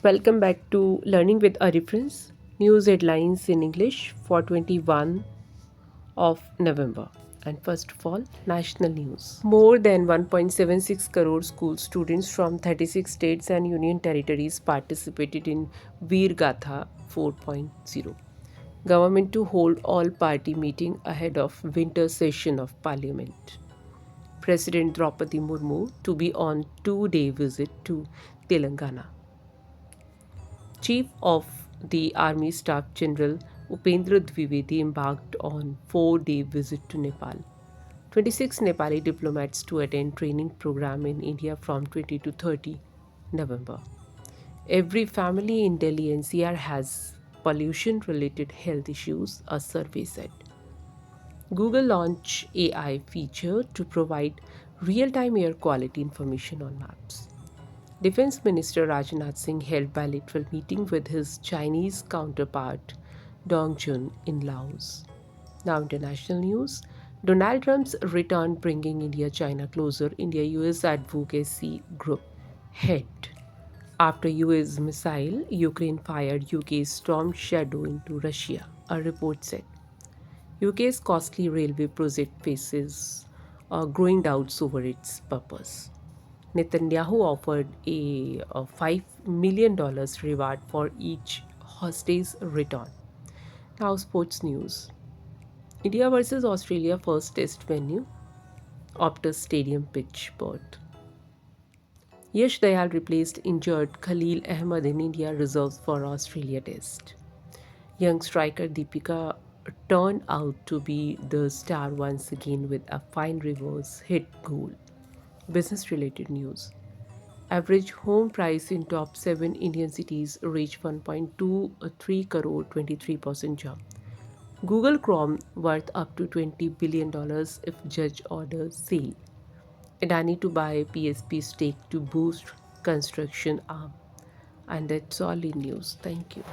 Welcome back to Learning with a Reference. News headlines in English for 21 of November. And first of all, national news. More than 1.76 crore school students from 36 states and union territories participated in Veer Gatha 4.0. Government to hold all party meeting ahead of winter session of parliament. President Draupadi Murmu to be on 2-day visit to Telangana. Chief of the Army Staff General Upendra Dwivedi embarked on 4-day visit to Nepal. 26 Nepali diplomats to attend training program in India from 20 to 30 November. Every family in Delhi NCR has pollution related health issues, a survey said. Google launched AI feature to provide real-time air quality information on maps. Defense Minister Rajnath Singh held bilateral meeting with his Chinese counterpart Dong Jun in Laos. Now international news. Donald Trump's return bringing India-China closer, India-US advocacy group head. After US missile, Ukraine fired UK's Storm Shadow into Russia, a report said. UK's costly railway project faces growing doubts over its purpose. Netanyahu offered a $5 million reward for each hostage return. Now, sports news. India versus Australia first test venue, Optus Stadium pitch Perth. Yash Dayal replaced injured Khalil Ahmed in India reserves for Australia test. Young striker Deepika turned out to be the star once again with a fine reverse hit goal. Business related news. Average home price in top 7 Indian cities reached 1.23 crore, 23% jump. Google Chrome worth up to $20 billion if judge orders sale. Adani to buy PSP stake to boost construction arm. And that's all in news. Thank you.